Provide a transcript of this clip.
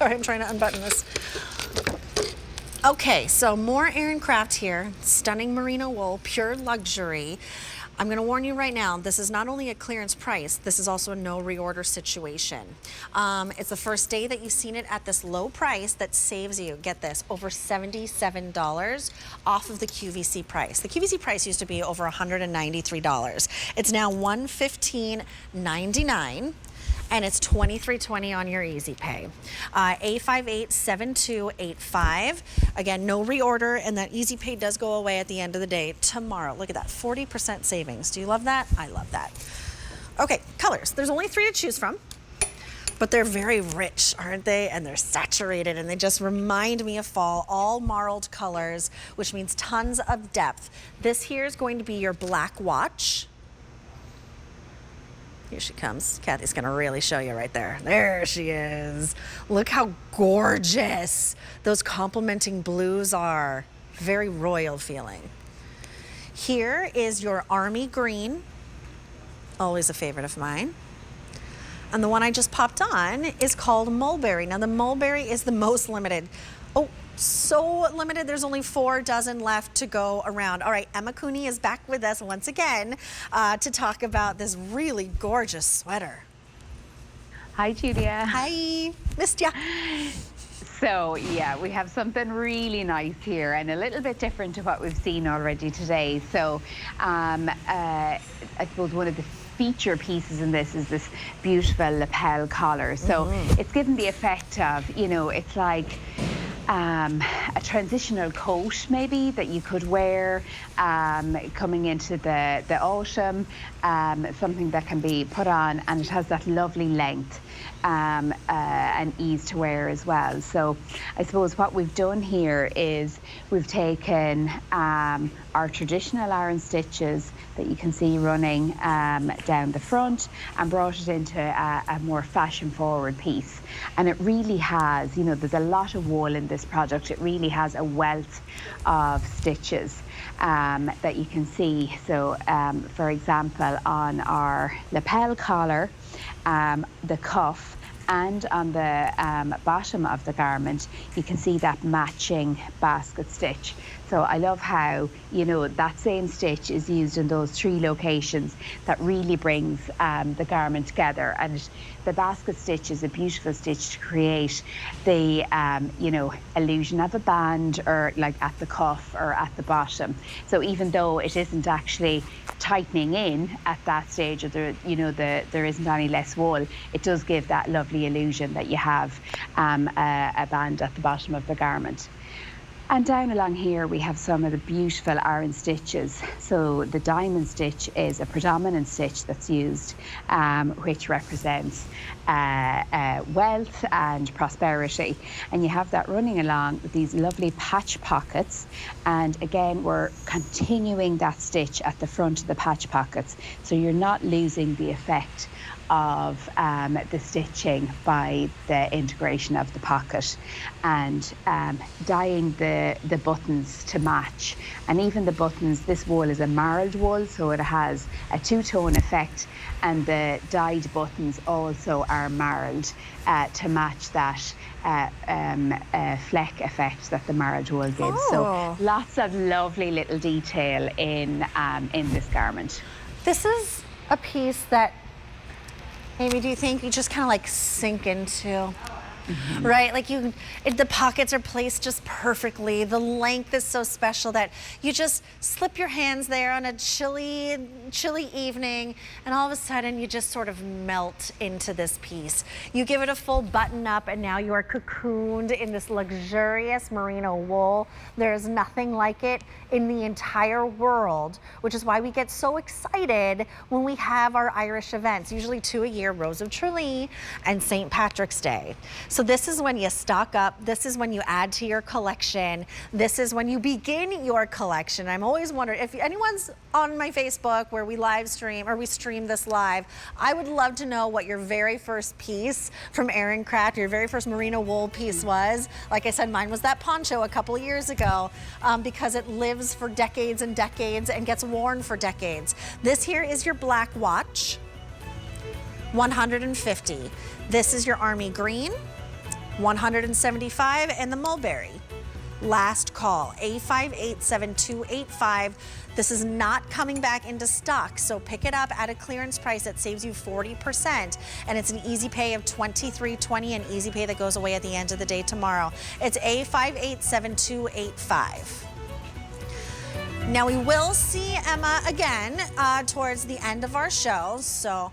Sorry, I'm trying to unbutton this. Okay, so more Aran Craft here. Stunning merino wool, pure luxury. I'm gonna warn you right now, this is not only a clearance price, this is also a no reorder situation. It's the first day that you've seen it at this low price that saves you, get this, over $77 off of the QVC price. The QVC price used to be over $193. It's now $115.99. And it's $23.20 on your Easy Pay. A587285. Again, no reorder, and that Easy Pay does go away at the end of the day tomorrow. Look at that, 40% savings. Do you love that? I love that. Okay, colors. There's only 3 to choose from, but they're very rich, aren't they? And they're saturated, and they just remind me of fall. All marled colors, which means tons of depth. This here is going to be your black watch. Here she comes. Kathy's gonna really show you right there. There she is. Look how gorgeous those complementing blues are. Very royal feeling. Here is your army green, always a favorite of mine. And the one I just popped on is called mulberry. Now the mulberry is the most limited. Oh, so limited, there's only 4 dozen left to go around. All right, Emma Cooney is back with us once again to talk about this really gorgeous sweater. Hi, Julia. Hi, missed ya. So yeah, we have something really nice here and a little bit different to what we've seen already today. So I suppose one of the feature pieces in this is this beautiful lapel collar. So it's given the effect of, you know, it's like a transitional coat maybe that you could wear coming into the autumn, something that can be put on, and it has that lovely length and ease to wear as well. So I suppose what we've done here is we've taken our traditional Aran stitches that you can see running down the front and brought it into a more fashion forward piece. And it really has, you know, there's a lot of wool in this product. It really has a wealth of stitches that you can see. So for example, on our lapel collar, the cuff, and on the bottom of the garment, you can see that matching basket stitch. So I love how, you know, that same stitch is used in those 3 locations. That really brings the garment together. And the basket stitch is a beautiful stitch to create the, you know, illusion of a band, or like at the cuff or at the bottom. So even though it isn't actually tightening in at that stage, or there, you know, there isn't any less wool, it does give that lovely illusion that you have a band at the bottom of the garment. And down along here we have some of the beautiful Aran stitches. So the diamond stitch is a predominant stitch that's used, which represents wealth and prosperity. And you have that running along with these lovely patch pockets. And again, we're continuing that stitch at the front of the patch pockets, so you're not losing the effect of the stitching by the integration of the pocket, and dyeing the buttons to match. And even the buttons, this wool is a marled wool, so it has a 2-tone effect, and the dyed buttons also are marled to match that fleck effect that the marled wool gives. Oh. So lots of lovely little detail in this garment. This is a piece that, Amy, do you think you just kind of like sink into? Right, like the pockets are placed just perfectly. The length is so special that you just slip your hands there on a chilly evening, and all of a sudden you just sort of melt into this piece. You give it a full button up, and now you are cocooned in this luxurious merino wool. There's nothing like it in the entire world, which is why we get so excited when we have our Irish events, usually 2 a year, Rose of Tralee and St. Patrick's Day. So this is when you stock up. This is when you add to your collection. This is when you begin your collection. I'm always wondering if anyone's on my Facebook where we live stream, or we stream this live, I would love to know what your very first piece from Aran Craft, your very first merino wool piece was. Like I said, mine was that poncho a couple of years ago, because it lives for decades and decades and gets worn for decades. This here is your black watch, $150. This is your army green, $175, and the mulberry. Last call, A587285. This is not coming back into stock, so pick it up at a clearance price that saves you 40%, and it's an easy pay of $23.20, an easy pay that goes away at the end of the day tomorrow. It's A587285. Now we will see Emma again towards the end of our show, so